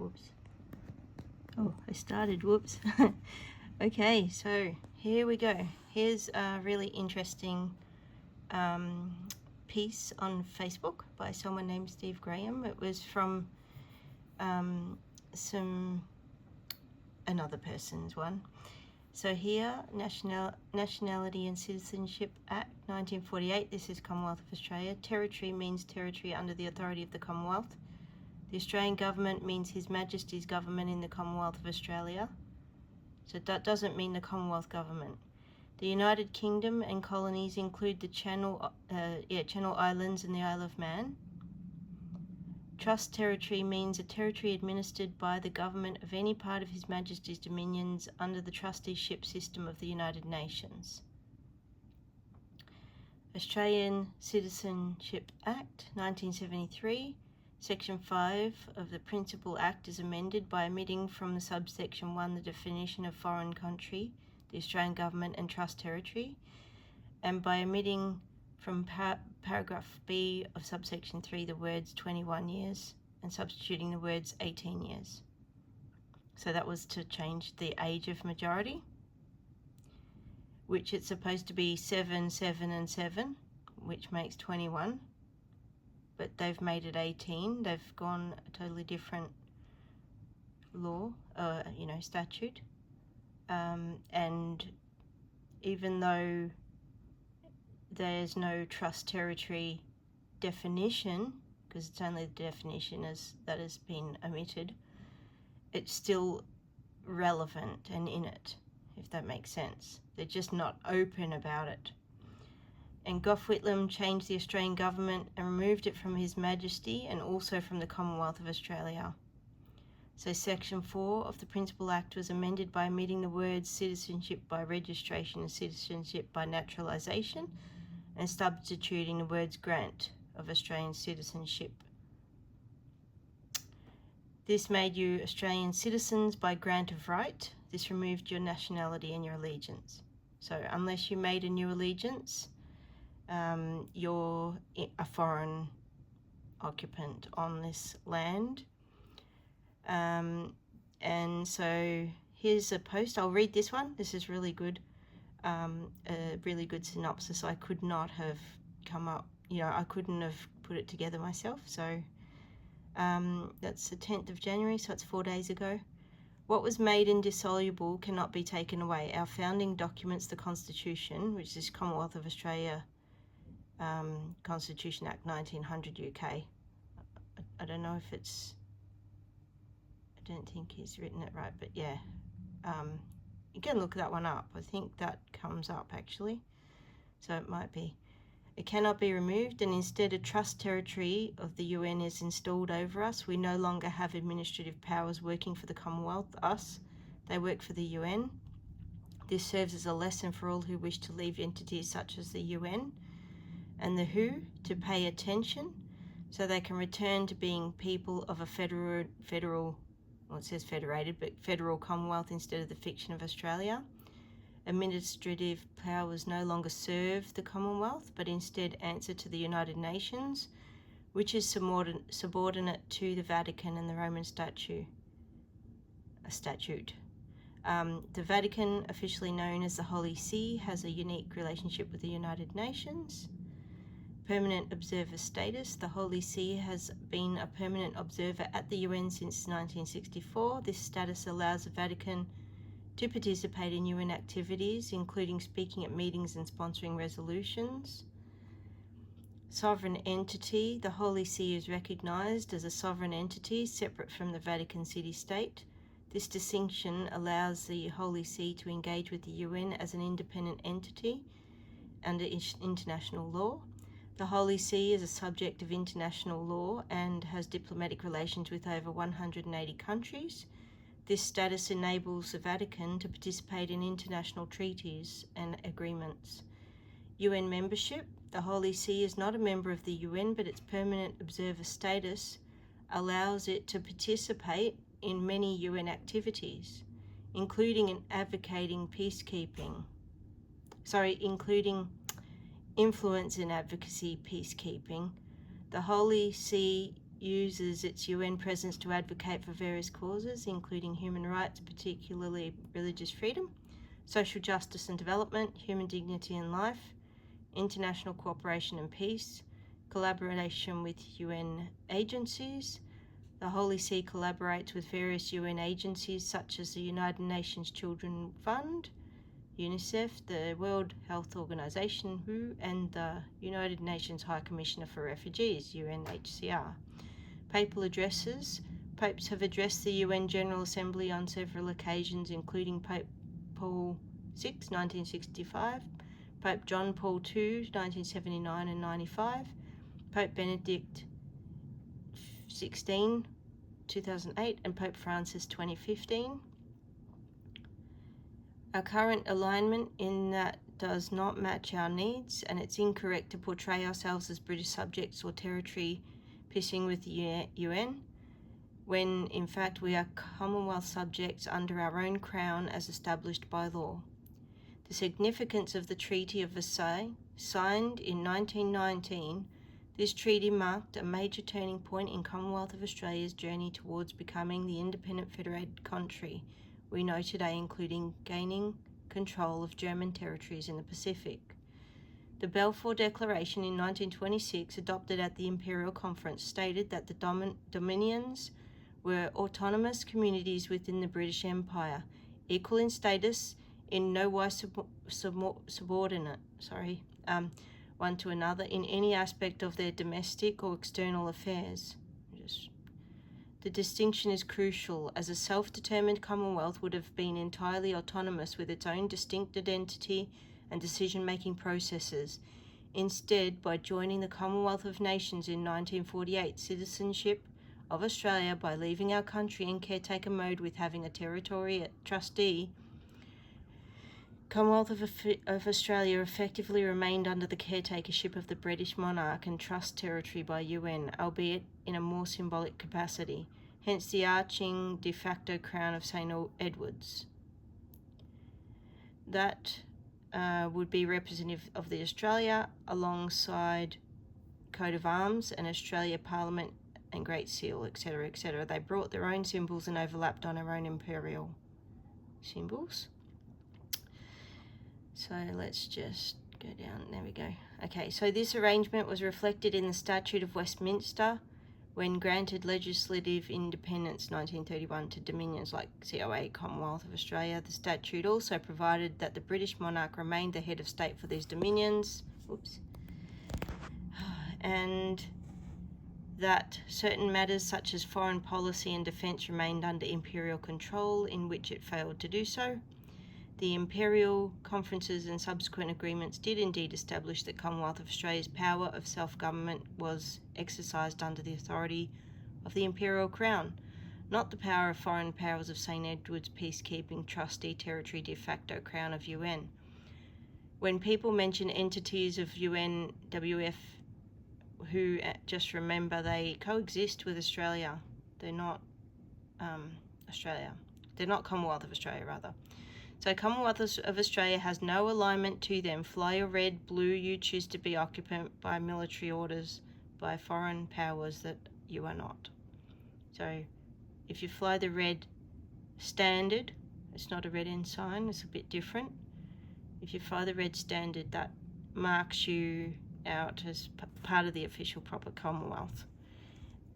Whoops. Oh, I started. Whoops. Okay, so here we go. Here's a really interesting piece on Facebook by someone named Steve Graham. It was from another person's one. So here, Nationality and Citizenship Act 1948, this is Commonwealth of Australia. Territory means territory under the authority of the Commonwealth. The Australian government means His Majesty's government in the Commonwealth of Australia. So that doesn't mean the Commonwealth government. The United Kingdom and colonies include the Channel Islands and the Isle of Man. Trust territory means a territory administered by the government of any part of His Majesty's dominions under the trusteeship system of the United Nations. Australian Citizenship Act 1973, Section 5 of the Principal Act is amended by omitting from the subsection 1 the definition of foreign country, the Australian government and trust territory, and by omitting from paragraph B of subsection 3 the words 21 years and substituting the words 18 years. So that was to change the age of majority, which it's supposed to be 7, 7 and 7, which makes 21, but they've made it 18. They've gone a totally different law, statute, and even though there's no trust territory definition, because it's only the definition that has been omitted, it's still relevant and in it, if that makes sense. They're just not open about it. And Gough Whitlam changed the Australian government and removed it from His Majesty and also from the Commonwealth of Australia. So Section 4 of the Principal Act was amended by omitting the words citizenship by registration and citizenship by naturalisation, and substituting the words grant of Australian citizenship. This made you Australian citizens by grant of right. This removed your nationality and your allegiance. So unless you made a new allegiance, you're a foreign occupant on this land. And so here's a post. I'll read this one. This is really good. A really good synopsis. I could not have come up, I couldn't have put it together myself. So that's the 10th of January, so it's 4 days ago. What was made indissoluble cannot be taken away. Our founding documents, the Constitution, which is Commonwealth of Australia, Constitution Act 1900 UK. I don't know if it's, I don't think he's written it right, but yeah. You can look that one up. I think that comes up actually. So it might be. It cannot be removed, and instead a trust territory of the UN is installed over us. We no longer have administrative powers working for the Commonwealth, us. They work for the UN. This serves as a lesson for all who wish to leave entities such as the UN and the WHO to pay attention so they can return to being people of a federal well, it says federated, but federal Commonwealth instead of the fiction of Australia. Administrative powers no longer serve the Commonwealth, but instead answer to the United Nations, which is subordinate to the Vatican and the Roman statute. The Vatican, officially known as the Holy See, has a unique relationship with the United Nations. Permanent observer status. The Holy See has been a permanent observer at the UN since 1964. This status allows the Vatican to participate in UN activities, including speaking at meetings and sponsoring resolutions. Sovereign entity. The Holy See is recognised as a sovereign entity separate from the Vatican City-State. This distinction allows the Holy See to engage with the UN as an independent entity under international law. The Holy See is a subject of international law and has diplomatic relations with over 180 countries. This status enables the Vatican to participate in international treaties and agreements. UN membership. The Holy See is not a member of the UN, but its permanent observer status allows it to participate in many UN activities, including in advocating peacekeeping. Including influence in advocacy peacekeeping. The Holy See uses its UN presence to advocate for various causes, including human rights, particularly religious freedom, social justice and development, human dignity and life, international cooperation and peace, collaboration with UN agencies. The Holy See collaborates with various UN agencies such as the United Nations Children Fund, UNICEF, the World Health Organization, WHO, and the United Nations High Commissioner for Refugees, UNHCR. Papal addresses. Popes have addressed the UN General Assembly on several occasions, including Pope Paul VI, 1965, Pope John Paul II, 1979 and 95, Pope Benedict XVI, 2008, and Pope Francis, 2015. Our current alignment in that does not match our needs, and it's incorrect to portray ourselves as British subjects or territory pissing with the UN, when in fact we are Commonwealth subjects under our own crown as established by law. The significance of the Treaty of Versailles, signed in 1919, this treaty marked a major turning point in Commonwealth of Australia's journey towards becoming the independent federated country we know today, including gaining control of German territories in the Pacific. The Balfour Declaration in 1926, adopted at the Imperial Conference, stated that the Dominions were autonomous communities within the British Empire, equal in status, in no wise subordinate, one to another in any aspect of their domestic or external affairs. The distinction is crucial, as a self-determined Commonwealth would have been entirely autonomous with its own distinct identity and decision-making processes. Instead, by joining the Commonwealth of Nations in 1948, citizenship of Australia, by leaving our country in caretaker mode with having a territory trustee, Commonwealth of Australia effectively remained under the caretakership of the British monarch and trust territory by UN, albeit in a more symbolic capacity, hence the arching de facto crown of St. Edward's. That would be representative of the Australia alongside coat of arms and Australia Parliament and Great Seal, etc., etc. They brought their own symbols and overlapped on our own imperial symbols. So let's just go down, there we go. Okay, so this arrangement was reflected in the Statute of Westminster when granted legislative independence 1931 to dominions like COA, Commonwealth of Australia. The statute also provided that the British monarch remained the head of state for these dominions, and that certain matters such as foreign policy and defence remained under imperial control, in which it failed to do so. The imperial conferences and subsequent agreements did indeed establish that Commonwealth of Australia's power of self-government was exercised under the authority of the imperial crown, not the power of foreign powers of St. Edward's peacekeeping trustee territory de facto crown of UN. When people mention entities of UNWF, who just remember they coexist with Australia. They're not Australia. They're not Commonwealth of Australia, rather. So Commonwealth of Australia has no alignment to them. Fly your red, blue, you choose to be occupant by military orders by foreign powers that you are not. So if you fly the red standard, it's not a red ensign, it's a bit different. If you fly the red standard, that marks you out as part of the official proper Commonwealth.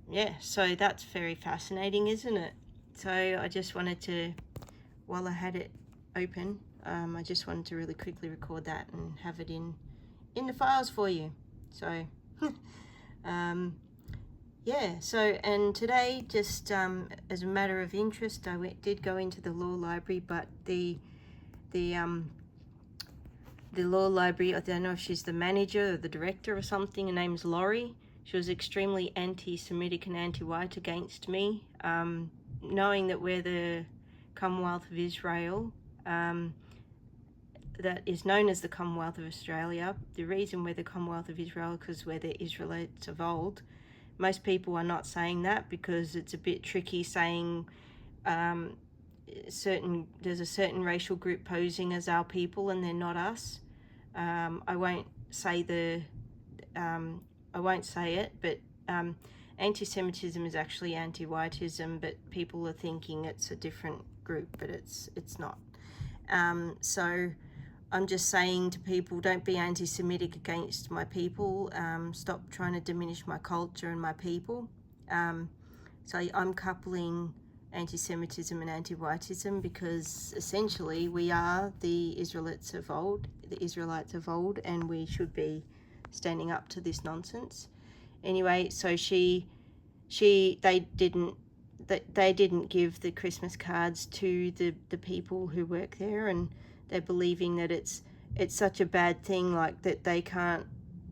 Yeah, so that's very fascinating, isn't it? So I just wanted to, while I had it open, I just wanted to really quickly record that and have it in the files for you. So yeah, so, and today, just as a matter of interest, I did go into the law library, but the law library, I don't know if she's the manager or the director or something, her name's Laurie. She was extremely anti-Semitic and anti-white against me, knowing that we're the Commonwealth of Israel, that is known as the Commonwealth of Australia. The reason we're the Commonwealth of Israel, because we're the Israelites of old. Most people are not saying that because it's a bit tricky saying there's a certain racial group posing as our people and they're not us. I won't say it, but Anti-Semitism is actually anti-whiteism, but people are thinking it's a different group, but it's not. So I'm just saying to people, don't be anti-Semitic against my people. Stop trying to diminish my culture and my people. So I'm coupling anti-Semitism and anti-whiteism because essentially we are the Israelites of old, and we should be standing up to this nonsense. Anyway, so they didn't give the Christmas cards to the people who work there, and they're believing that it's such a bad thing, like that they can't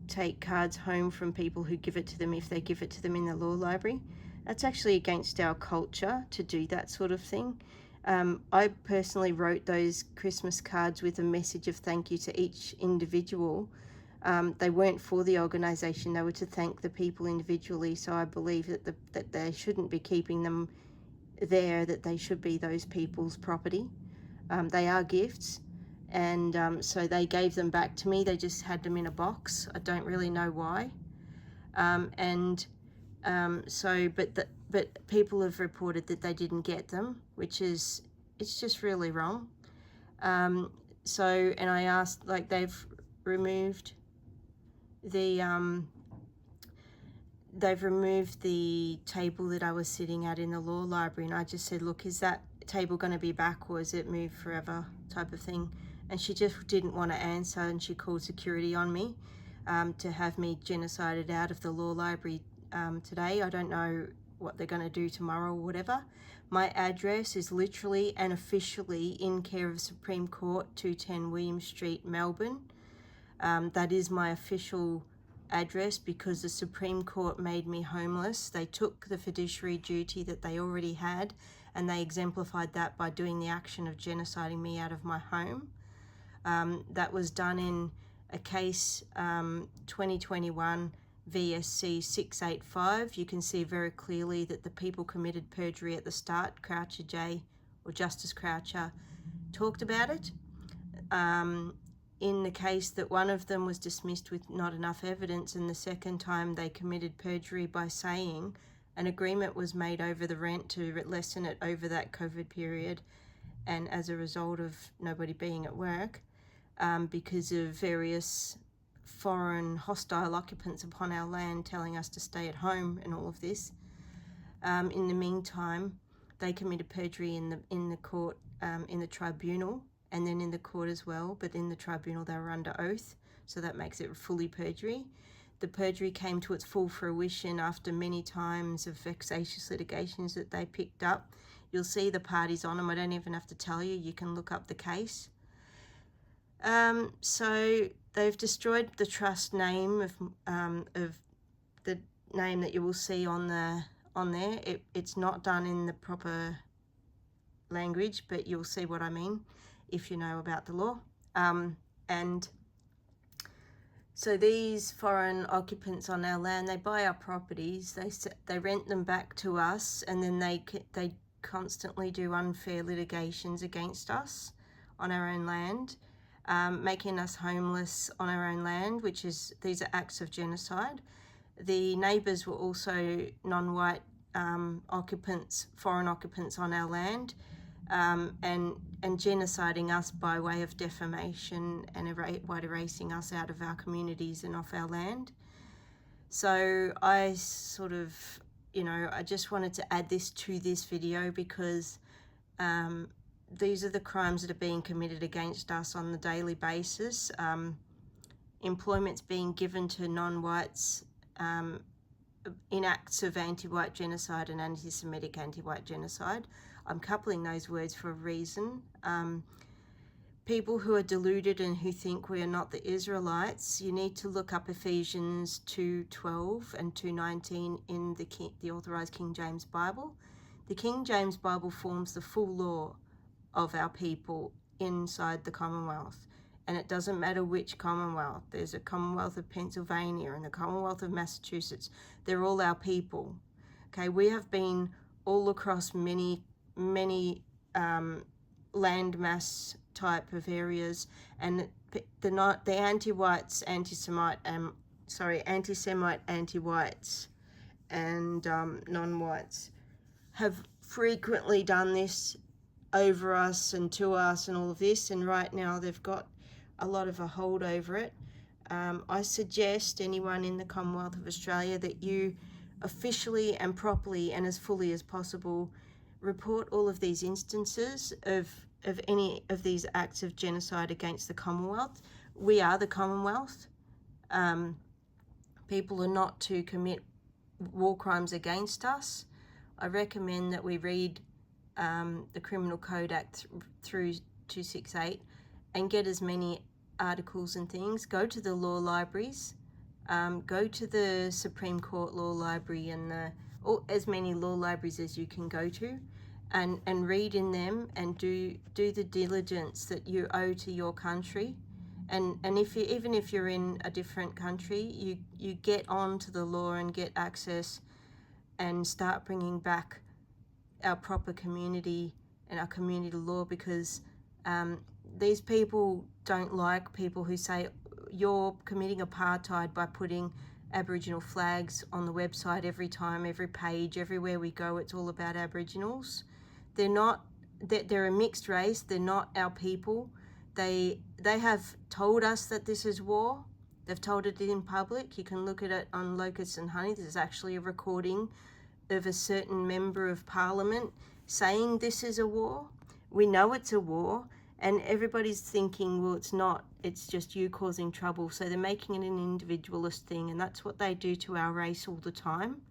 take cards home from people who give it to them if they give it to them in the law library. That's actually against our culture to do that sort of thing. I personally wrote those Christmas cards with a message of thank you to each individual. They weren't for the organisation, they were to thank the people individually, so I believe that they shouldn't be keeping them there, that they should be those people's property. They are gifts, and so they gave them back to me. They just had them in a box. I don't really know why. But people have reported that they didn't get them, which is, it's just really wrong. And I asked, like, they've removed the table that I was sitting at in the law library, and I just said, look, is that table going to be back, or is it moved forever, type of thing? And she just didn't want to answer, and she called security on me to have me genocided out of the law library today. I don't know what they're going to do tomorrow or whatever. My address is literally and officially in care of Supreme Court, 210 William Street, Melbourne. That is my official address because the Supreme Court made me homeless. They took the fiduciary duty that they already had, and they exemplified that by doing the action of genociding me out of my home. That was done in a case 2021 VSC 685. You can see very clearly that the people committed perjury at the start. Croucher J, or Justice Croucher, talked about it. In the case that one of them was dismissed with not enough evidence, and the second time they committed perjury by saying an agreement was made over the rent to lessen it over that COVID period, and as a result of nobody being at work, because of various foreign hostile occupants upon our land telling us to stay at home and all of this. In the meantime, they committed perjury in the court, in the tribunal, and then in the court as well, but in the tribunal they were under oath, so that makes it fully perjury. The perjury came to its full fruition after many times of vexatious litigations that they picked up. You'll see the parties on them. I don't even have to tell you. You can look up the case. So they've destroyed the trust name of the name that you will see on there. It's not done in the proper language, but you'll see what I mean if you know about the law. And so these foreign occupants on our land, they buy our properties, they rent them back to us, and then they constantly do unfair litigations against us on our own land, making us homeless on our own land, these are acts of genocide. The neighbours were also non-white occupants, foreign occupants on our land, and genociding us by way of defamation and erasing us out of our communities and off our land. So I sort of, I just wanted to add this to this video because these are the crimes that are being committed against us on the daily basis. Employment's being given to non-whites in acts of anti-white genocide and anti-Semitic anti-white genocide. I'm coupling those words for a reason. People who are deluded and who think we are not the Israelites, you need to look up Ephesians 2:12 and 2:19 in the Authorized King James Bible. The King James Bible forms the full law of our people inside the Commonwealth. And it doesn't matter which Commonwealth. There's a Commonwealth of Pennsylvania and the Commonwealth of Massachusetts. They're all our people. Okay, we have been all across many landmass type of areas, and the anti-whites, anti-Semite, anti-whites and non-whites have frequently done this over us and to us and all of this, and right now they've got a lot of a hold over it. I suggest anyone in the Commonwealth of Australia that you officially and properly and as fully as possible report all of these instances of any of these acts of genocide against the Commonwealth. We are the Commonwealth. People are not to commit war crimes against us. I recommend that we read the Criminal Code Act through 268 and get as many articles and things. Go to the law libraries, go to the Supreme Court Law Library and as many law libraries as you can go to, and read in them and do the diligence that you owe to your country. And even if you're in a different country, you get on to the law and get access and start bringing back our proper community and our community law, because these people don't like people who say you're committing apartheid by putting Aboriginal flags on the website every time, every page, everywhere we go. It's all about Aboriginals. They're not. They're a mixed race. They're not our people. They have told us that this is war. They've told it in public. You can look at it on Locusts and Honey. There's actually a recording of a certain member of Parliament saying this is a war. We know it's a war, and everybody's thinking, well, it's not. It's just you causing trouble. So they're making it an individualist thing, and that's what they do to our race all the time.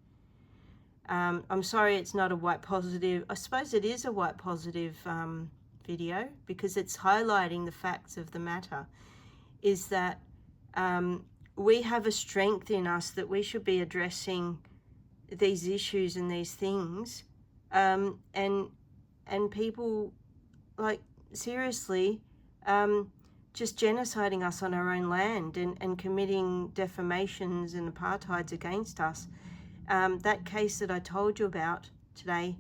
I'm sorry it's not a white positive. I suppose it is a white positive video, because it's highlighting the facts of the matter, is that we have a strength in us that we should be addressing these issues and these things, and people, like, seriously, just genociding us on our own land and committing defamations and apartheids against us. That case that I told you about today,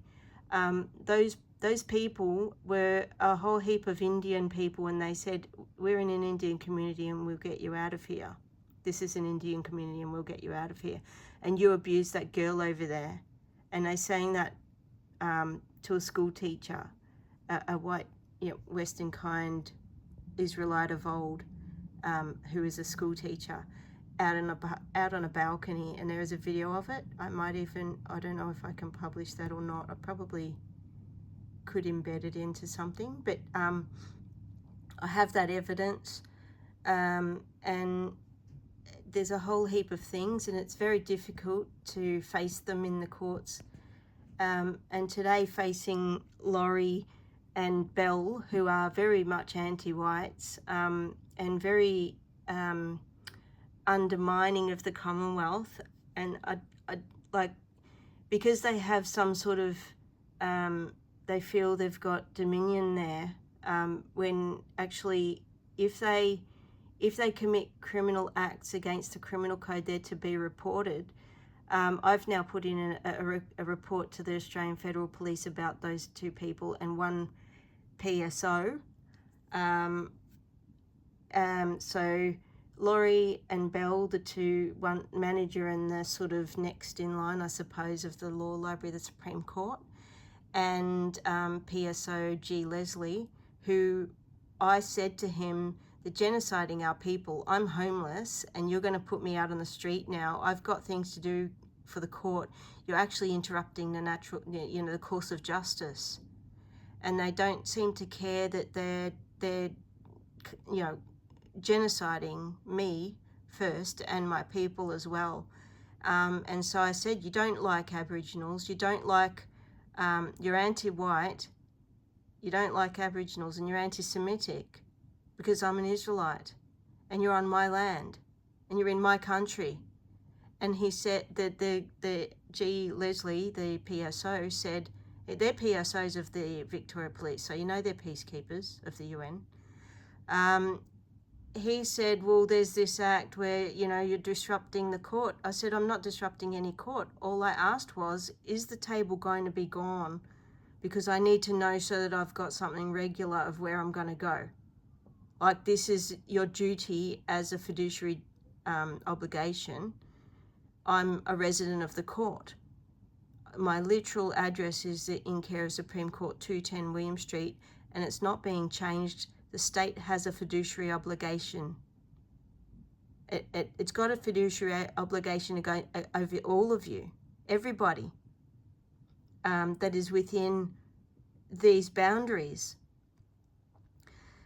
those people were a whole heap of Indian people, and they said, we're in an Indian community and we'll get you out of here. This is an Indian community and we'll get you out of here. And you abused that girl over there. And they're saying that to a school teacher, a white, Westernkind Israelite of old, who is a school teacher, out on a balcony, and there is a video of it. I don't know if I can publish that or not. I probably could embed it into something, but I have that evidence, and there's a whole heap of things, and it's very difficult to face them in the courts. And today, facing Laurie and Bell, who are very much anti-whites and very undermining of the Commonwealth, and I like, because they have some sort of they feel they've got dominion there, when actually if they commit criminal acts against the criminal code, they're to be reported. I've now put in a report to the Australian Federal Police about those two people and one PSO. So Laurie and Bell, the two, one manager and the sort of next in line, I suppose, of the Law Library, the Supreme Court, and PSO G. Leslie, who I said to him, they're genociding our people. I'm homeless and you're going to put me out on the street now. I've got things to do for the court. You're actually interrupting the natural, the course of justice. And they don't seem to care that they're genociding me first and my people as well. And so I said, you don't like Aboriginals, you don't like, you're anti-white, you don't like Aboriginals, and you're anti-Semitic because I'm an Israelite and you're on my land and you're in my country. And he said that the G. Leslie, the PSO, said, they're PSOs of the Victoria Police, so they're peacekeepers of the UN. He said, well, there's this act where, you're disrupting the court. I said, I'm not disrupting any court. All I asked was, is the table going to be gone? Because I need to know so that I've got something regular of where I'm going to go. Like, this is your duty as a fiduciary obligation. I'm a resident of the court. My literal address is in care of Supreme Court 210 William Street, and it's not being changed. The state has a fiduciary obligation. It's got a fiduciary obligation to go over all of you, everybody that is within these boundaries.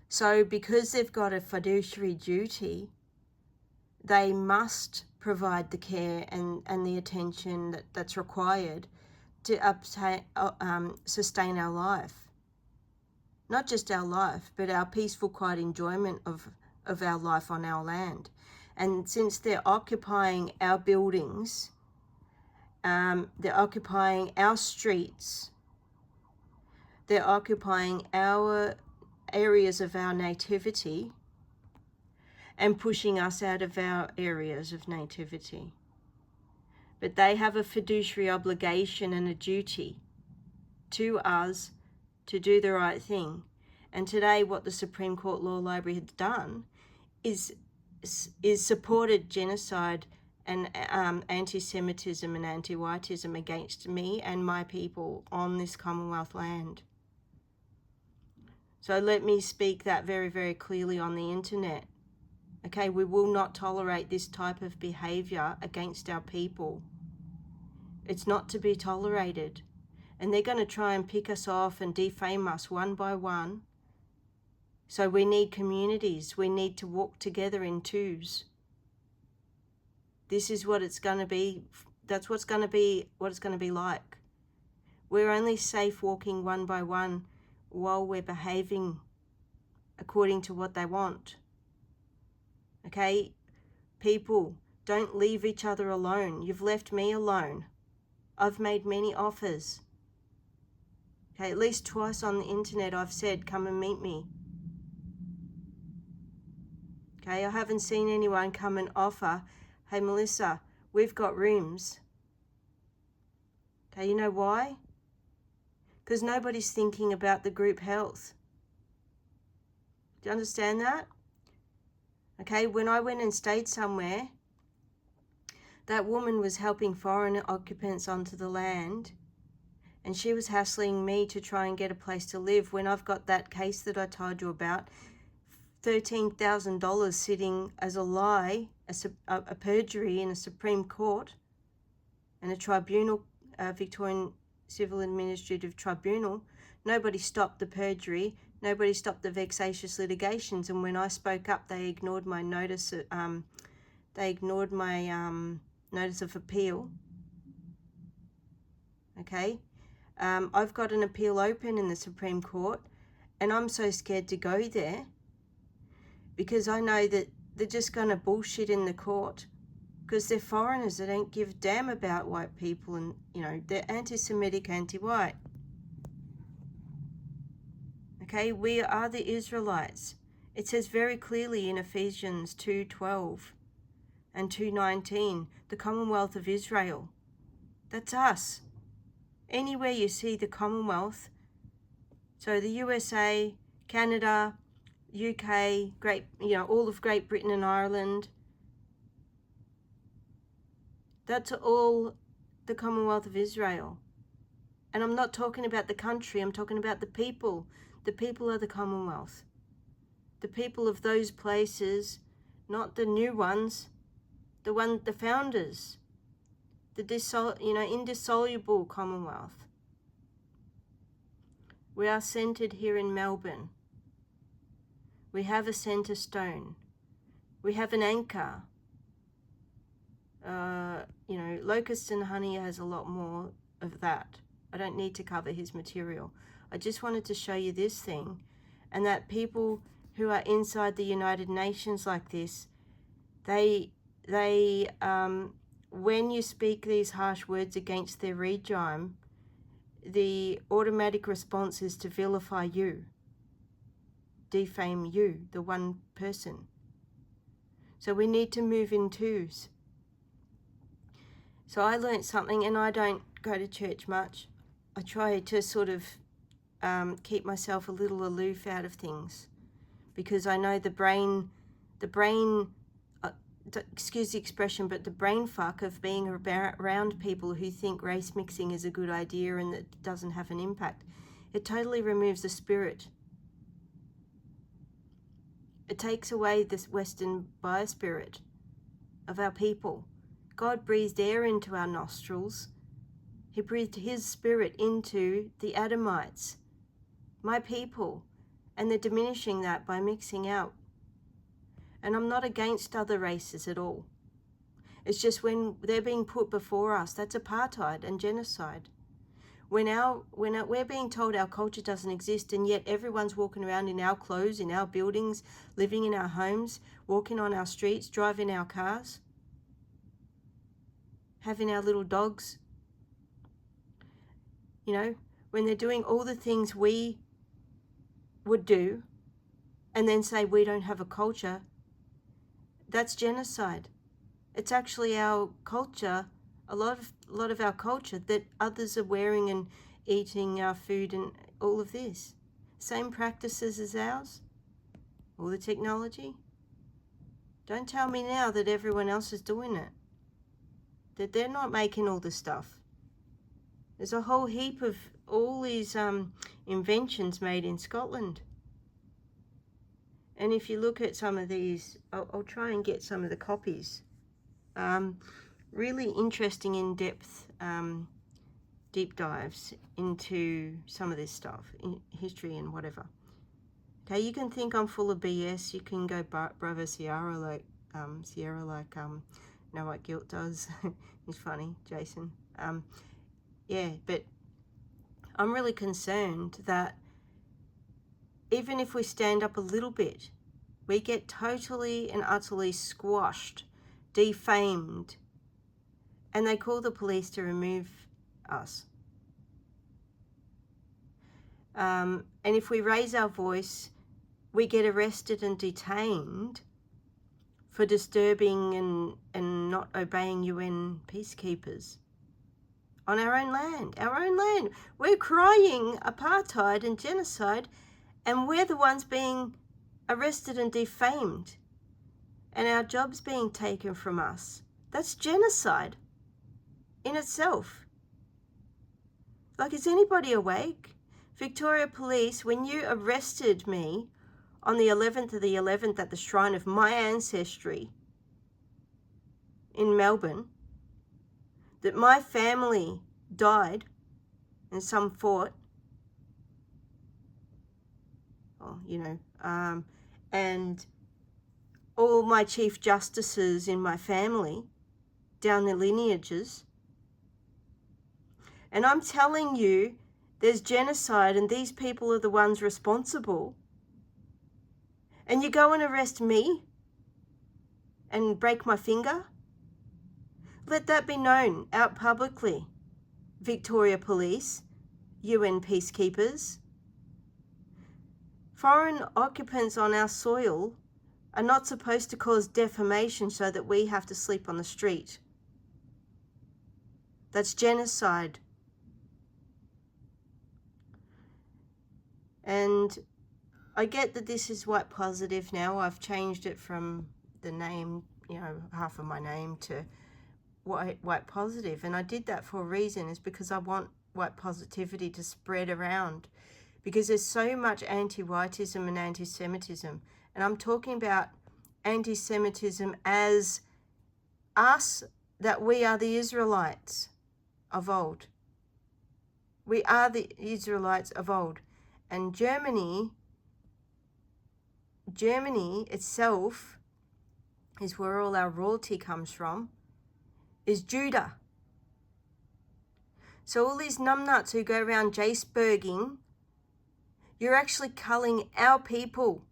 So because they've got a fiduciary duty, they must provide the care and the attention that's required to sustain our life. Not just our life, but our peaceful, quiet enjoyment of our life on our land. And since they're occupying our buildings, they're occupying our streets, they're occupying our areas of our nativity, and pushing us out of our areas of nativity. But they have a fiduciary obligation and a duty to us to do the right thing. And today what the Supreme Court Law Library has done is supported genocide and anti-Semitism and anti-whiteism against me and my people on this Commonwealth land. So let me speak that very, very clearly on the internet. Okay, we will not tolerate this type of behavior against our people. It's not to be tolerated. And they're going to try and pick us off and defame us one by one. So we need communities. We need to walk together in twos. This is what it's going to be. That's what's going to be, what it's going to be like. We're only safe walking one by one while we're behaving according to what they want. Okay? People, don't leave each other alone. You've left me alone. I've made many offers. Okay, at least twice on the internet I've said, come and meet me. Okay, I haven't seen anyone come and offer, hey Melissa, we've got rooms. Okay, you know why? Because nobody's thinking about the group health. Do you understand that? Okay, when I went and stayed somewhere, that woman was helping foreign occupants onto the land, and she was hassling me to try and get a place to live when I've got that case that I told you about, $13,000 sitting as a lie, a perjury in a Supreme Court and a tribunal, Victorian Civil Administrative Tribunal. Nobody stopped the perjury. Nobody stopped the vexatious litigations. And when I spoke up, they ignored my notice. Notice of appeal. Okay. I've got an appeal open in the Supreme Court, and I'm so scared to go there because I know that they're just going to bullshit in the court because they're foreigners. They don't give a damn about white people, and, you know, they're anti-Semitic, anti-white. Okay, we are the Israelites. It says very clearly in Ephesians 2:12 and 2:19, the Commonwealth of Israel. That's us. Anywhere you see the Commonwealth, so the USA, Canada, UK, all of Great Britain and Ireland, that's all the Commonwealth of Israel. And I'm not talking about the country, I'm talking about the people. The people are the Commonwealth. The people of those places, not the new ones, the founders, the indissoluble Commonwealth. We are centered here in Melbourne. We have a center stone. We have an anchor. Locust and Honey has a lot more of that. I don't need to cover his material. I just wanted to show you this thing, and that people who are inside the United Nations like this, they when you speak these harsh words against their regime, the automatic response is to vilify you, defame you, the one person. So we need to move in twos. So I learnt something, and I don't go to church much. I try to sort of keep myself a little aloof out of things, because I know the brain excuse the expression, but the brain fuck of being around people who think race mixing is a good idea and that it doesn't have an impact. It totally removes the spirit. It takes away this Western biospirit of our people. God breathed air into our nostrils. He breathed his spirit into the Adamites, my people, and they're diminishing that by mixing out. And I'm not against other races at all. It's just when they're being put before us, that's apartheid and genocide. When we're being told our culture doesn't exist, and yet everyone's walking around in our clothes, in our buildings, living in our homes, walking on our streets, driving our cars, having our little dogs, you know, when they're doing all the things we would do and then say we don't have a culture, that's genocide. It's actually our culture, a lot of our culture that others are wearing and eating our food and all of this. Same practices as ours, all the technology. Don't tell me now that everyone else is doing it, that they're not making all the stuff. There's a whole heap of all these inventions made in Scotland. And if you look at some of these, I'll try and get some of the copies. Really interesting, in-depth deep dives into some of this stuff, in history and whatever. Okay, you can think I'm full of BS. You can go Bravo Sierra like Know What Guilt Does. He's funny, Jason. Yeah, but I'm really concerned that even if we stand up a little bit, we get totally and utterly squashed, defamed, and they call the police to remove us. And if we raise our voice, we get arrested and detained for disturbing and not obeying UN peacekeepers on our own land, We're crying apartheid and genocide, and we're the ones being arrested and defamed, and our jobs being taken from us. That's genocide in itself. Like, is anybody awake? Victoria Police, when you arrested me on the 11th of the 11th at the shrine of my ancestry in Melbourne, that my family died in some fort, and all my chief justices in my family down their lineages, and I'm telling you there's genocide and these people are the ones responsible, and you go and arrest me and break my finger? Let that be known out publicly, Victoria Police, UN peacekeepers. Foreign occupants on our soil are not supposed to cause defamation so that we have to sleep on the street. That's genocide. And I get that this is white positive now. I've changed it from the name, half of my name, to white positive, and I did that for a reason. Is because I want white positivity to spread around, because there's so much anti-whiteism and anti-Semitism, and I'm talking about anti-Semitism as us, that we are the Israelites of old. We are the Israelites of old, and Germany itself is where all our royalty comes from. Is Judah. So all these numbnuts who go around Jaceberging, you're actually culling our people,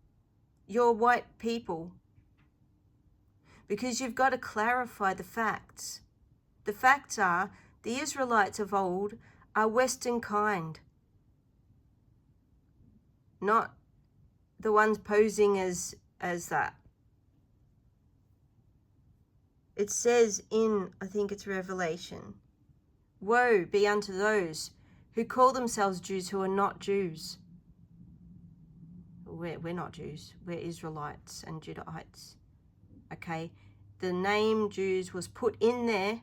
your white people, because you've got to clarify the facts. The facts are the Israelites of old are Westernkind, not the ones posing as that. It says in, I think it's Revelation, woe be unto those who call themselves Jews who are not Jews. We're not Jews. We're Israelites and Judahites. Okay? the name Jews was put in there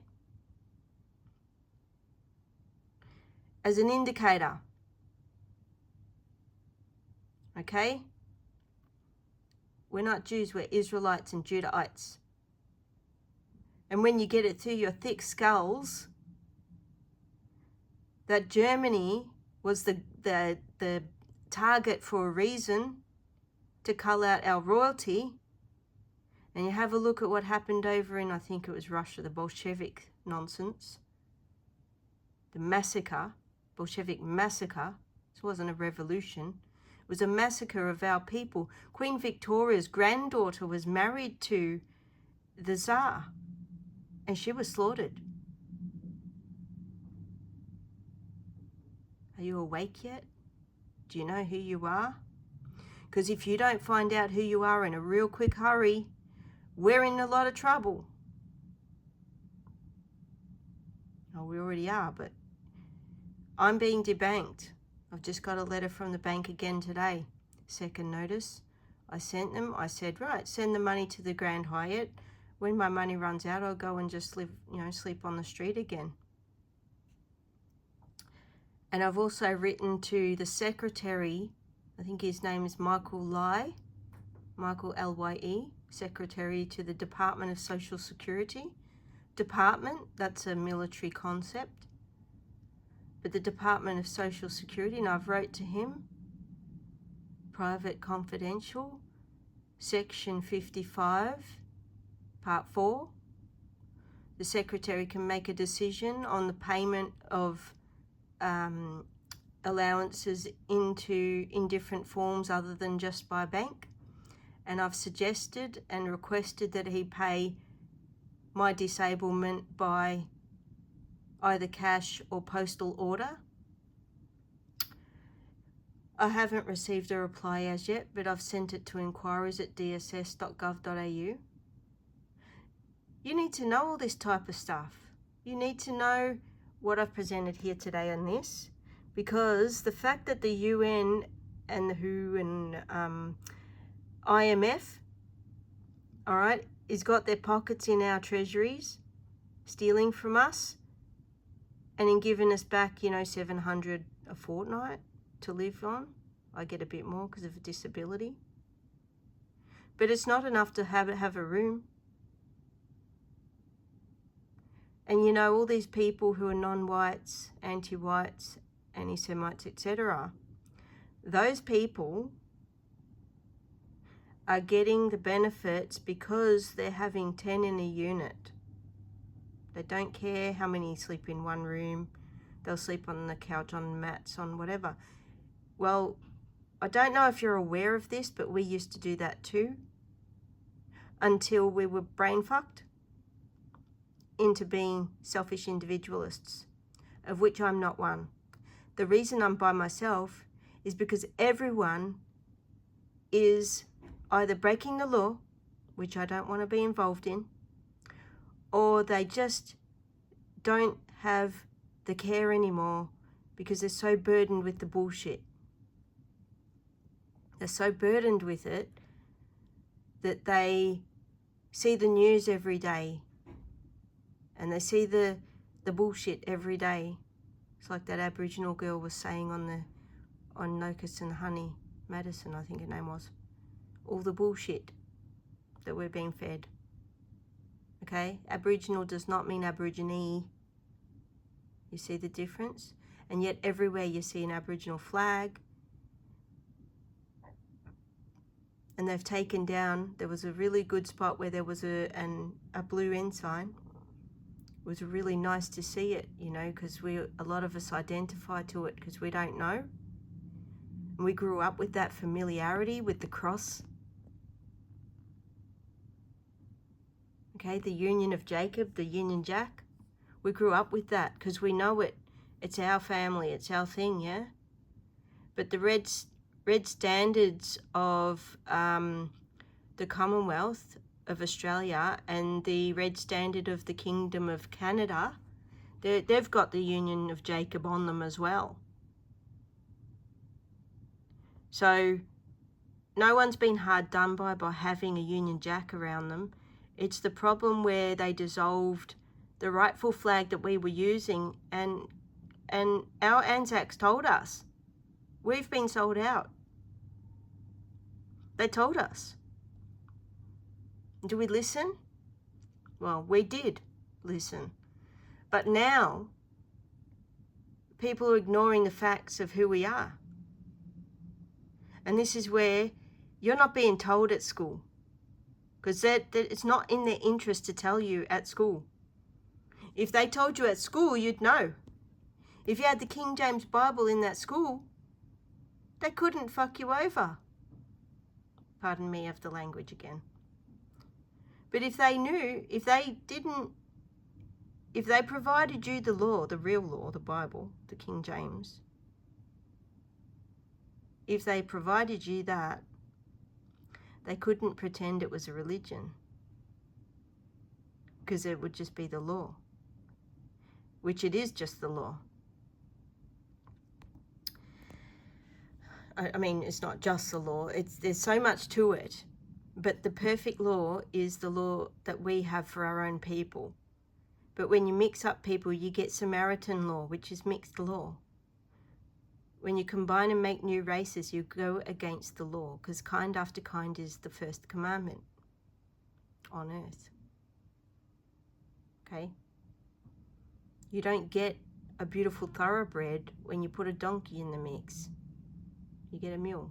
as an indicator. Okay? We're not Jews, we're Israelites and Judahites. And when you get it through your thick skulls that Germany was the target for a reason, to cull out our royalty, and you have a look at what happened over in, I think it was Russia, the Bolshevik nonsense, the massacre, Bolshevik massacre. This wasn't a revolution. It was a massacre of our people. Queen Victoria's granddaughter was married to the Tsar, and she was slaughtered. Are you awake yet? Do you know who you are? Because if you don't find out who you are in a real quick hurry, we're in a lot of trouble. Oh, we already are, but I'm being debanked. I've just got a letter from the bank again today. Second notice. I sent them. I said, right, send the money to the Grand Hyatt. When my money runs out, I'll go and just live, sleep on the street again. And I've also written to the secretary, I think his name is Michael Lye, Michael Lye, secretary to the Department of Social Security. Department, that's a military concept. But the Department of Social Security, and I've wrote to him, private confidential, section 55, part 4. The secretary can make a decision on the payment of allowances in different forms other than just by bank. And I've suggested and requested that he pay my disablement by either cash or postal order. I haven't received a reply as yet, but I've sent it to inquiries@dss.gov.au. You need to know all this type of stuff. You need to know what I've presented here today on this, because the fact that the UN and the WHO and IMF, all right, has got their pockets in our treasuries, stealing from us, and in giving us back, $700 a fortnight to live on. I get a bit more because of a disability. But it's not enough to have a room. And all these people who are non-whites, anti-whites, anti-Semites, etc., those people are getting the benefits because they're having 10 in a unit. They don't care how many sleep in one room. They'll sleep on the couch, on mats, on whatever. Well, I don't know if you're aware of this, but we used to do that too, until we were brain fucked into being selfish individualists, of which I'm not one. The reason I'm by myself is because everyone is either breaking the law, which I don't want to be involved in, or they just don't have the care anymore because they're so burdened with the bullshit. They're so burdened with it that they see the news every day and they see the bullshit every day. It's like that Aboriginal girl was saying on Locust and Honey, Madison, I think her name was. All the bullshit that we're being fed. Okay? Aboriginal does not mean Aborigine. You see the difference? And yet everywhere you see an Aboriginal flag. And they've taken down, there was a really good spot where there was a blue ensign. It was really nice to see it, because a lot of us identify to it because we don't know. And we grew up with that familiarity with the cross. Okay, the Union of Jacob, the Union Jack. We grew up with that because we know it. It's our family, it's our thing, yeah? But the red standards of the Commonwealth of Australia and the red standard of the Kingdom of Canada, they've got the Union of Jacob on them as well. So no one's been hard done by having a Union Jack around them. It's the problem where they dissolved the rightful flag that we were using, and our Anzacs told us, we've been sold out. They told us. Do we listen? Well, we did listen. But now, people are ignoring the facts of who we are. And this is where you're not being told at school, because it's not in their interest to tell you at school. If they told you at school, you'd know. If you had the King James Bible in that school, they couldn't fuck you over. Pardon me of the language again. But if they knew, if they provided you the law, the real law, the Bible, the King James, if they provided you that, they couldn't pretend it was a religion, because it would just be the law, which it is just the law. I mean, it's not just the law. There's so much to it. But the perfect law is the law that we have for our own people. But when you mix up people, you get Samaritan law, which is mixed law. When you combine and make new races, you go against the law, because kind after kind is the first commandment on earth. Okay? You don't get a beautiful thoroughbred when you put a donkey in the mix. You get a mule.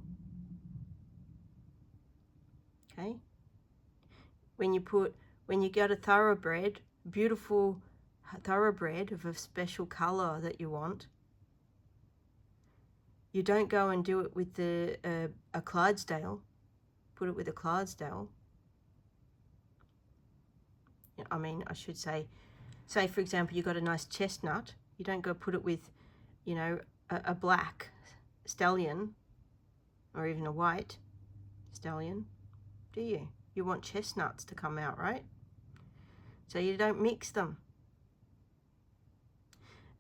Okay? When you get a thoroughbred, beautiful thoroughbred of a special color that you want, you don't go and do it with a Clydesdale. Put it with a Clydesdale. I mean, I should say for example, you got a nice chestnut. You don't go put it with, you know, a black stallion or even a white stallion, do you? You want chestnuts to come out, right? So you don't mix them.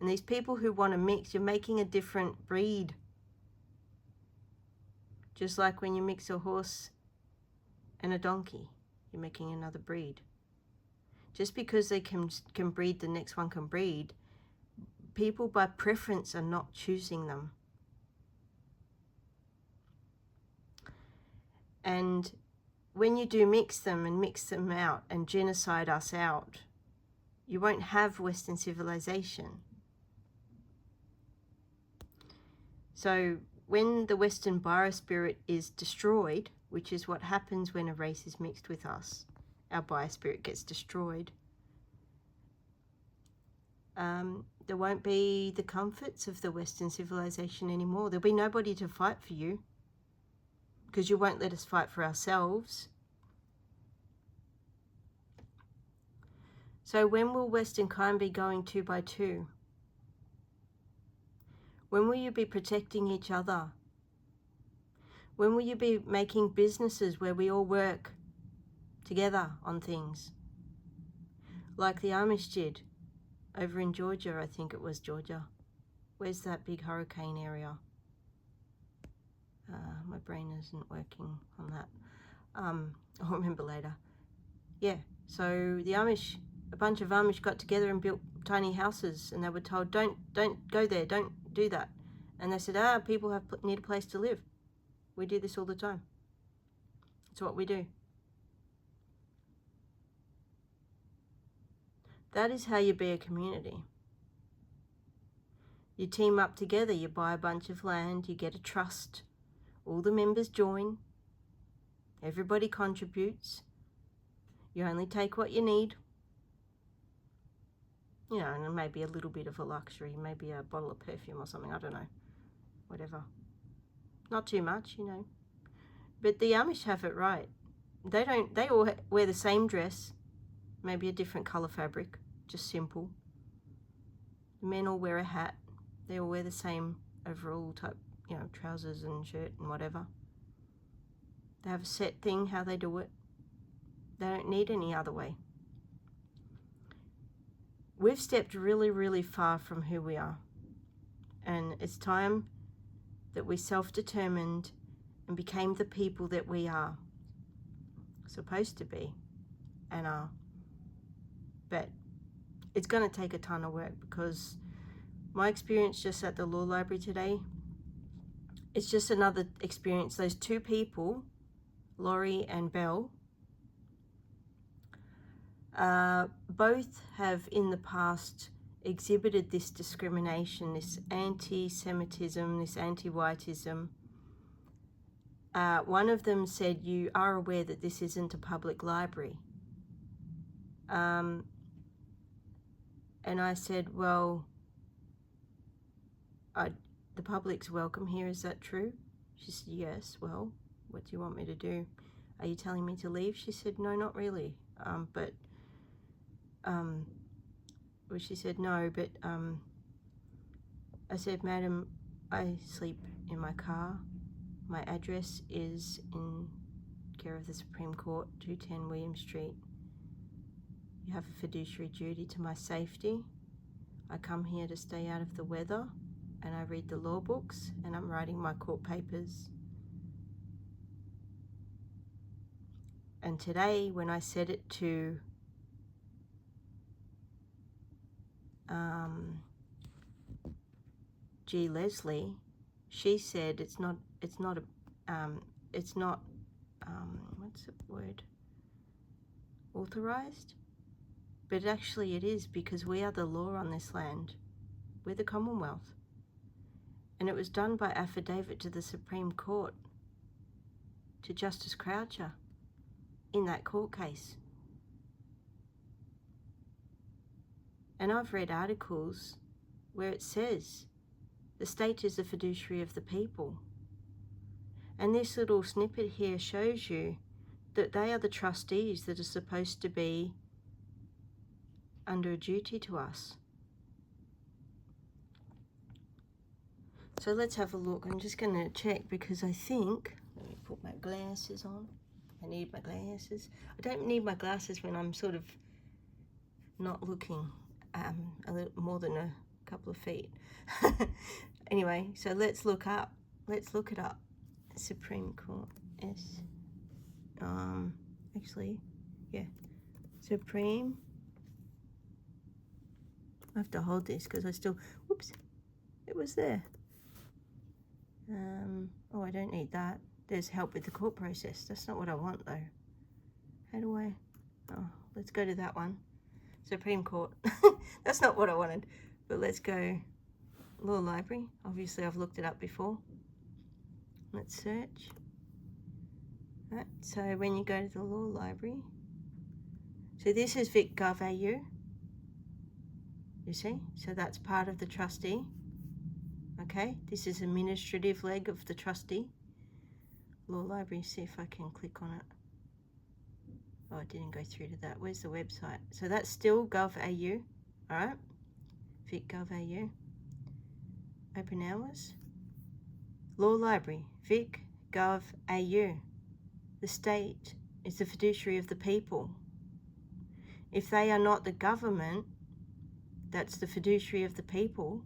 And these people who want to mix, you're making a different breed. Just like when you mix a horse and a donkey, you're making another breed. Just because they can breed, the next one can breed, people by preference are not choosing them. And when you do mix them and mix them out and genocide us out, you won't have Western civilization. So when the Western biospirit is destroyed, which is what happens when a race is mixed with us, our biospirit gets destroyed, there won't be the comforts of the Western civilization anymore. There'll be nobody to fight for you, because you won't let us fight for ourselves. So when will Westernkind be going 2 by 2? When will you be protecting each other? When will you be making businesses where we all work together on things? Like the Amish did over in Georgia, I think it was Georgia. Where's that big hurricane area? My brain isn't working on that. I'll remember later. Yeah, so the Amish, a bunch of Amish got together and built tiny houses, and they were told, don't go there, don't do that. And they said, people need a place to live. We do this all the time. It's what we do. That is how you be a community. You team up together, you buy a bunch of land, you get a trust. All the members join. Everybody contributes. You only take what you need. You know, and maybe a little bit of a luxury, maybe a bottle of perfume or something, I don't know. Whatever. Not too much, you know. But the Amish have it right. They all wear the same dress, maybe a different colour fabric, just simple. The men all wear a hat. They all wear the same overall type, you know, trousers and shirt and whatever. They have a set thing, how they do it. They don't need any other way. We've stepped really, really far from who we are. And it's time that we self-determined and became the people that we are supposed to be. Anna. But it's going to take a ton of work, because my experience just at the law library today, it's just another experience. Those two people, Laurie and Belle, both have in the past exhibited this discrimination, this anti-Semitism, this anti-whiteism. One of them said, "You are aware that this isn't a public library?" And I said, "Well, the public's welcome here, is that true?" She said, "Yes." "Well, what do you want me to do? Are you telling me to leave?" She said, "No, not really. Well, she said, "No, but," I said, "Madam, I sleep in my car. My address is in care of the Supreme Court, 210 William Street. You have a fiduciary duty to my safety. I come here to stay out of the weather, and I read the law books, and I'm writing my court papers." And today, when I said it to G. Leslie, she said it's not what's the word, authorized, but actually it is, because we are the law on this land. We're the Commonwealth, and it was done by affidavit to the Supreme Court, to Justice Croucher in that court case. And I've read articles where it says the state is the fiduciary of the people. And this little snippet here shows you that they are the trustees that are supposed to be under a duty to us. So let's have a look. I'm just going to check, because I think, let me put my glasses on. I need my glasses. I don't need my glasses when I'm sort of not looking a little more than a couple of feet. Anyway, so let's look it up. Supreme Court, actually, yeah, Supreme. I have to hold this because I still, whoops, it was there. Oh, I don't need that. There's help with the court process. That's not what I want, though. How do I, oh, let's go to that one. Supreme Court. That's not what I wanted, but let's go law library. Obviously, I've looked it up before. Let's search. Right, so when you go to the law library, so this is vic.gov.au. You see, so that's part of the trustee. Okay, this is administrative leg of the trustee. Law library, see if I can click on it. Oh, it didn't go through to that. Where's the website? So that's still gov.au, all right? vic.gov.au. Open hours. Law library, vic.gov.au. The state is the fiduciary of the people. If they are not the government, that's the fiduciary of the people,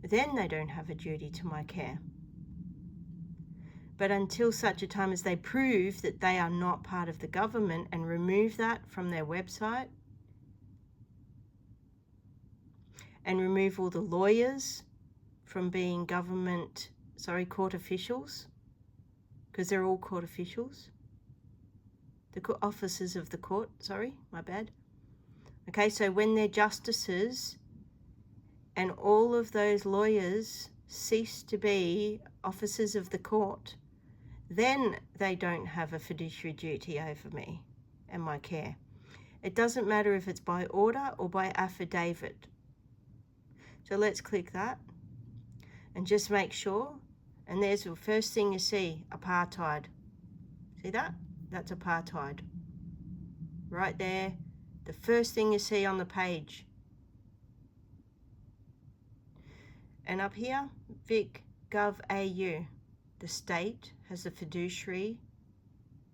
then they don't have a duty to my care. But until such a time as they prove that they are not part of the government and remove that from their website, and remove all the lawyers from being court officials, because they're all court officials. The officers of the court, my bad. Okay, so when they're justices and all of those lawyers cease to be officers of the court, then they don't have a fiduciary duty over me and my care. It doesn't matter if it's by order or by affidavit. So let's click that and just make sure. And there's the first thing you see, apartheid. See that? That's apartheid. Right there, the first thing you see on the page. And up here, vic.gov.au. The state has the fiduciary,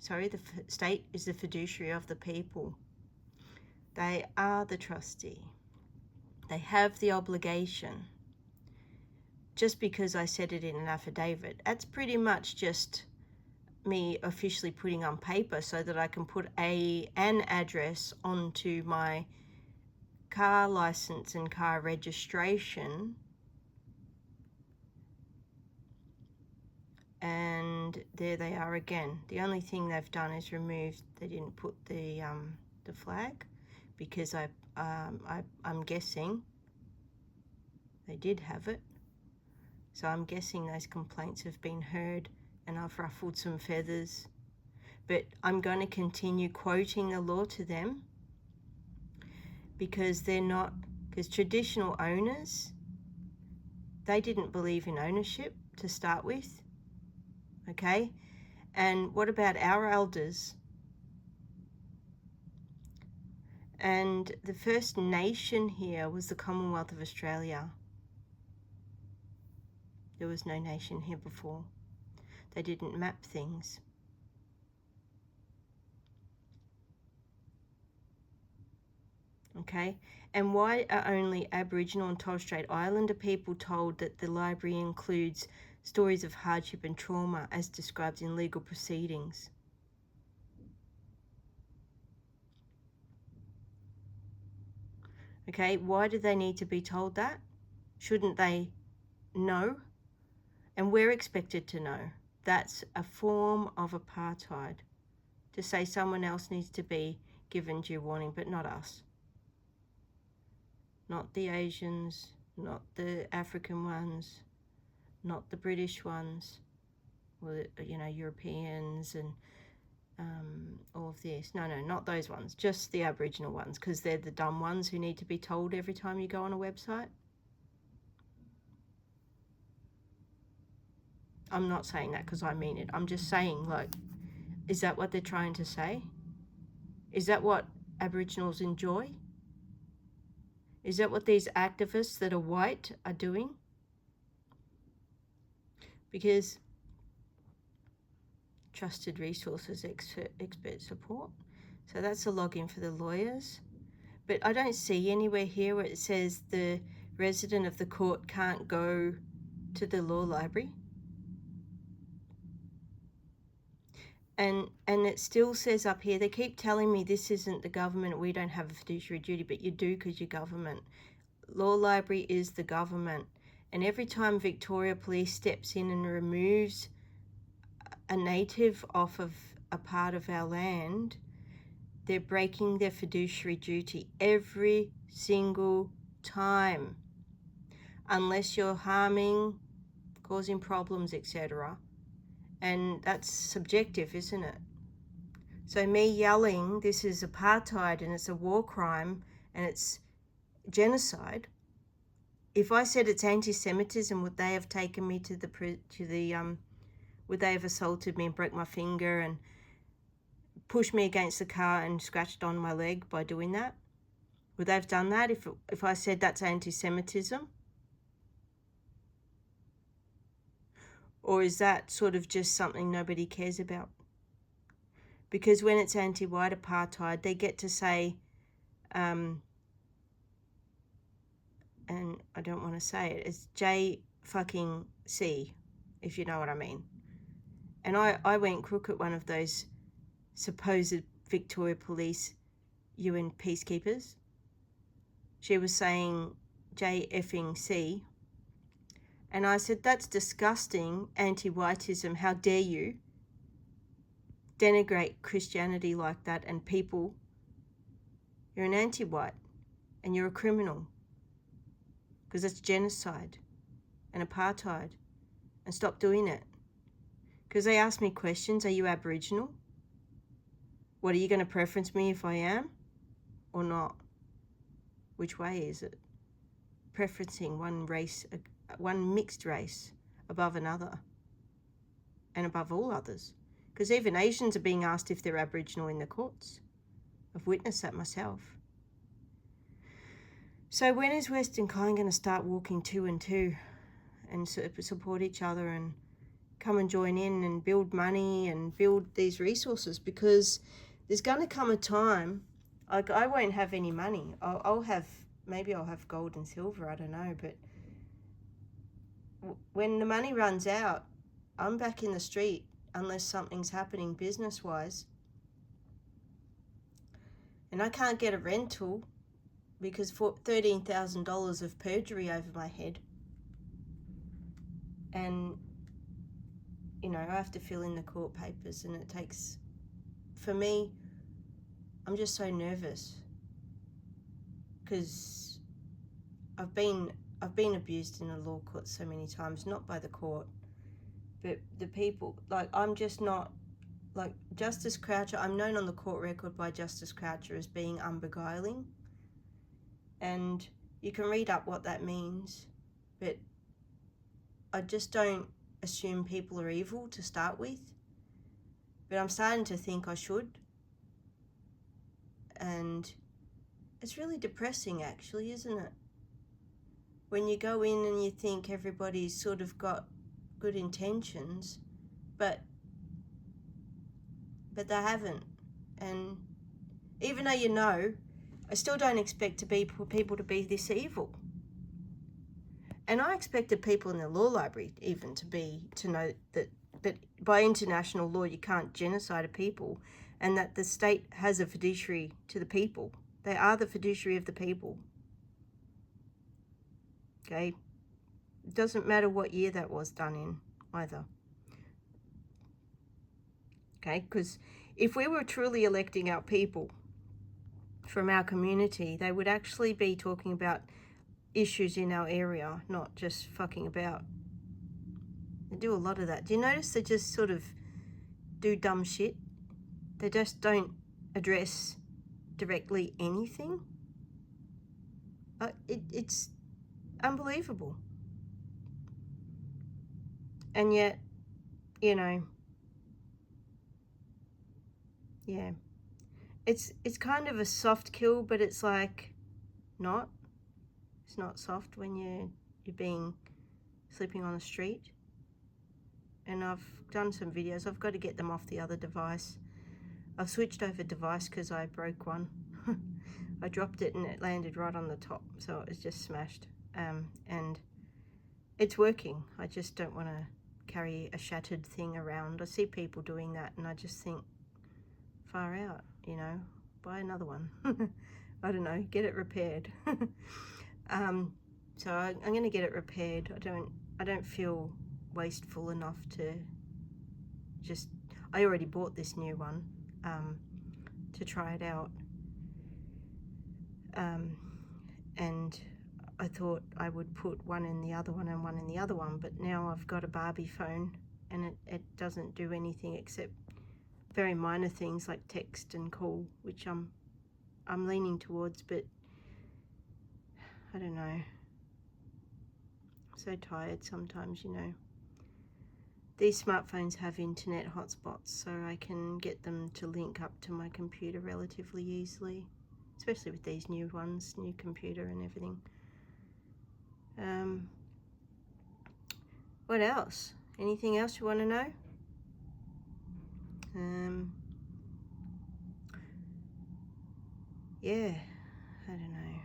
the state is the fiduciary of the people. They are the trustee. They have the obligation. Just because I said it in an affidavit, that's pretty much just me officially putting on paper so that I can put an address onto my car license and car registration, and there they are again. The only thing they've done is removed, they didn't put the flag, because I'm guessing they did have it. So I'm guessing those complaints have been heard and I've ruffled some feathers. But I'm going to continue quoting the law to them, because they're not, because traditional owners, they didn't believe in ownership to start with, okay? And what about our elders? And the first nation here was the Commonwealth of Australia. There was no nation here before. They didn't map things. Okay, and why are only Aboriginal and Torres Strait Islander people told that the library includes stories of hardship and trauma as described in legal proceedings? Okay, why do they need to be told that? Shouldn't they know? And we're expected to know. That's a form of apartheid, to say someone else needs to be given due warning, but not us. Not the Asians, not the African ones, not the British ones, or, you know, Europeans and all of this. No, not those ones, just the Aboriginal ones, because they're the dumb ones who need to be told every time you go on a website. I'm not saying that because I mean it. I'm just saying, like, is that what they're trying to say? Is that what Aboriginals enjoy? Is that what these activists that are white are doing? Because trusted resources, expert support. So that's a login for the lawyers. But I don't see anywhere here where it says the resident of the court can't go to the law library. And it still says up here, they keep telling me this isn't the government, we don't have a fiduciary duty, but you do because you're government. Law library is the government. And every time Victoria Police steps in and removes a native off of a part of our land, they're breaking their fiduciary duty every single time. Unless you're harming, causing problems, etc. And that's subjective, isn't it? So me yelling, this is apartheid and it's a war crime and it's genocide. If I said it's anti-Semitism, would they have taken me to the would they have assaulted me and broke my finger and pushed me against the car and scratched on my leg by doing that? Would they have done that if I said that's anti-Semitism? Or is that sort of just something nobody cares about? Because when it's anti-white apartheid, they get to say, and I don't want to say it, it's J-fucking-C, if you know what I mean. And I went crook at one of those supposed Victoria Police UN peacekeepers. She was saying J-effing-C. And I said, that's disgusting, anti-whiteism. How dare you denigrate Christianity like that and people? You're an anti-white and you're a criminal, because that's genocide and apartheid, and stop doing it. Because they asked me questions. Are you Aboriginal? What, are you going to preference me if I am or not? Which way is it? Preferencing one race, one mixed race above another and above all others. Because even Asians are being asked if they're Aboriginal in the courts. I've witnessed that myself. So when is Westernkind going to start walking two and two and support each other and come and join in and build money and build these resources? Because there's going to come a time, like, I won't have any money. Maybe I'll have gold and silver, I don't know, but when the money runs out, I'm back in the street unless something's happening business-wise. And I can't get a rental because for $13,000 of perjury over my head. And, you know, I have to fill in the court papers, and it takes, for me, I'm just so nervous because I've been abused in a law court so many times, not by the court, but the people. Like, I'm just not, like, Justice Croucher, I'm known on the court record by Justice Croucher as being unbeguiling, and you can read up what that means, but I just don't assume people are evil to start with, but I'm starting to think I should, and it's really depressing actually, isn't it? When you go in and you think everybody's sort of got good intentions, but they haven't. And even though you know, I still don't expect people to be this evil. And I expected people in the law library even to know that by international law you can't genocide a people, and that the state has a fiduciary to the people. They are the fiduciary of the people. Okay? It doesn't matter what year that was done in either. Okay? Because if we were truly electing our people from our community, they would actually be talking about issues in our area, not just fucking about. They do a lot of that. Do you notice they just sort of do dumb shit? They just don't address directly anything. It's unbelievable. And yet, you know, yeah, it's kind of a soft kill, but it's like not. It's not soft when you're being sleeping on the street. And I've done some videos. I've got to get them off the other device. I've switched over device because I broke one. I dropped it and it landed right on the top, so it was just smashed. And it's working. I just don't want to carry a shattered thing around. I see people doing that and I just think, far out, you know, buy another one. I don't know, get it repaired. So I'm going to get it repaired. I don't feel wasteful enough to just, I already bought this new one to try it out, and I thought I would put one in the other one and one in the other one, but now I've got a Barbie phone and it doesn't do anything except very minor things like text and call, which I'm leaning towards, but I don't know. I'm so tired sometimes, you know. These smartphones have internet hotspots, so I can get them to link up to my computer relatively easily, especially with these new ones, new computer and everything. What else? Anything else you want to know? Yeah, I don't know.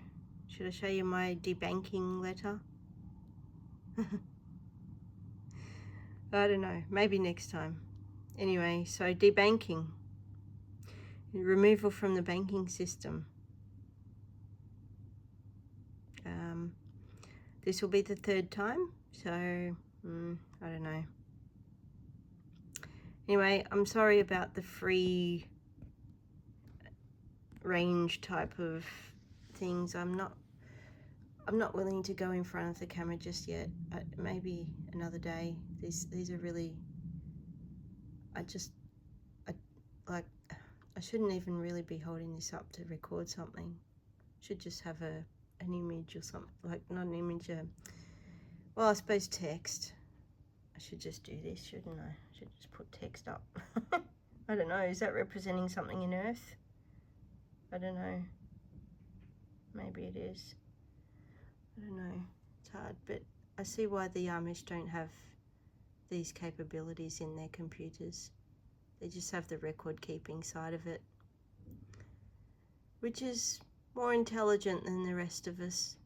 Should I show you my debanking letter? I don't know, maybe next time. Anyway, so debanking, removal from the banking system. This will be the third time, so I don't know. Anyway, I'm sorry about the free range type of things. I'm not willing to go in front of the camera just yet. Maybe another day. These are really, I shouldn't even really be holding this up to record something. I should just have an image or something, like not an image, well, I suppose text. I should just do this, shouldn't I? I should just put text up. I don't know, is that representing something in Earth? I don't know. Maybe it is. I don't know. It's hard, but I see why the Amish don't have these capabilities in their computers. They just have the record keeping side of it, which is more intelligent than the rest of us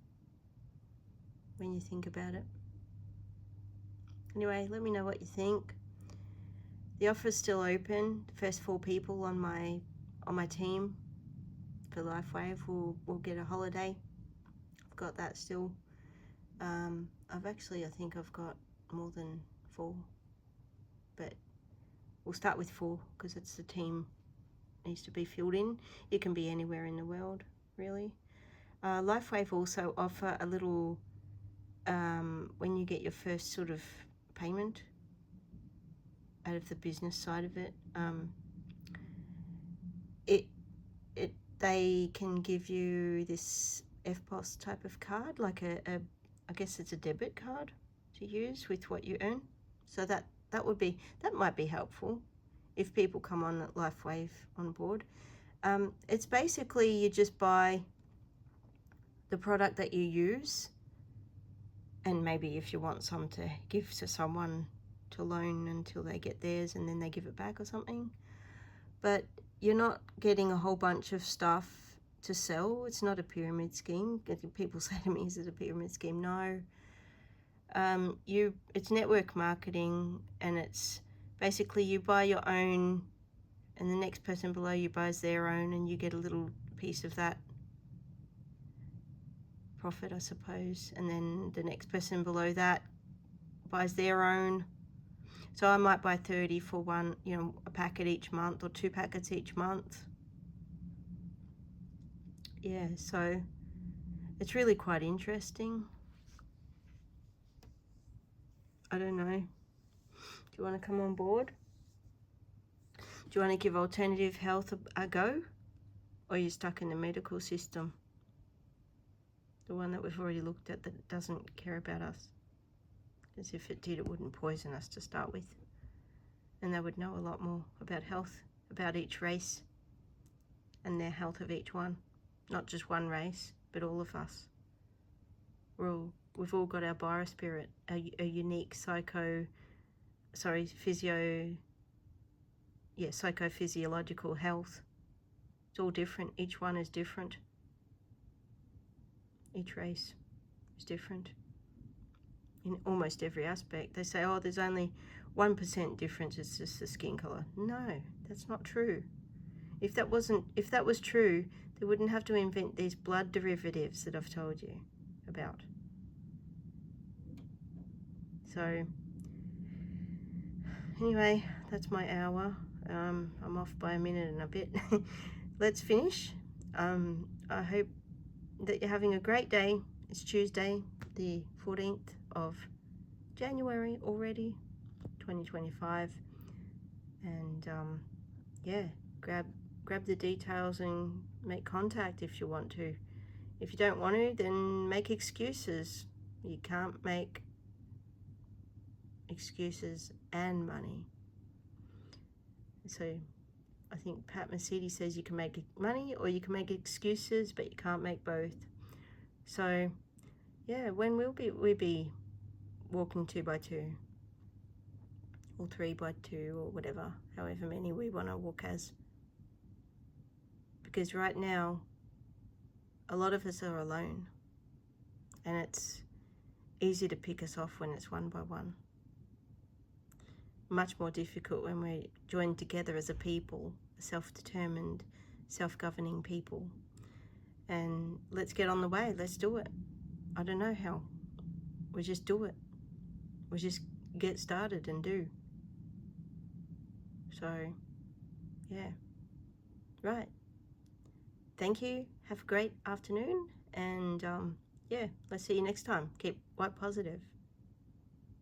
when you think about it. Anyway, let me know what you think. The offer's still open. The first 4 people on my team for LifeWave will get a holiday. I've got that still. I think I've got more than 4, but we'll start with 4 because it's the team needs to be filled in. You can be anywhere in the world, really. LifeWave also offer a little, when you get your first sort of payment out of the business side of it, they can give you this FPOS type of card, like I guess it's a debit card to use with what you earn. So that might be helpful if people come on LifeWave on board. It's basically you just buy the product that you use, and maybe if you want some to give to someone to loan until they get theirs and then they give it back or something. But you're not getting a whole bunch of stuff to sell. It's not a pyramid scheme. People say to me, is it a pyramid scheme? No. It's network marketing, and it's basically you buy your own and the next person below you buys their own, and you get a little piece of that profit, I suppose, and then the next person below that buys their own. So I might buy 30 for one, a packet each month or 2 packets each month. Yeah, so it's really quite interesting. I don't know. Do you want to come on board? Do you want to give alternative health a go? Or are you stuck in the medical system? The one that we've already looked at that doesn't care about us. As if it did, it wouldn't poison us to start with. And they would know a lot more about health, about each race and their health of each one. Not just one race, but all of us. We've all got our biospirit, a unique psychophysiological health. It's all different. Each one is different. Each race is different in almost every aspect. They say, oh, there's only 1% difference, it's just the skin color. No, that's not true. If that was true, they wouldn't have to invent these blood derivatives that I've told you about. So anyway, that's my hour. I'm off by a minute and a bit. Let's finish. I hope that you're having a great day. It's Tuesday, the 14th of January already, 2025. And yeah, grab the details and make contact if you want to. If you don't want to, then make excuses. You can't make excuses and money. So I think Pat Mesiti says you can make money or you can make excuses, but you can't make both. So yeah, when we'll be walking 2 by 2 or 3 by 2 or whatever, however many we want to walk as. Because right now, a lot of us are alone, and it's easy to pick us off when it's 1 by 1. Much more difficult when we're joined together as a people, a self-determined, self-governing people. And let's get on the way. Let's do it. I don't know how. We just do it. We just get started and do. So, yeah. Right. Thank you. Have a great afternoon. And yeah, let's see you next time. Keep white positive.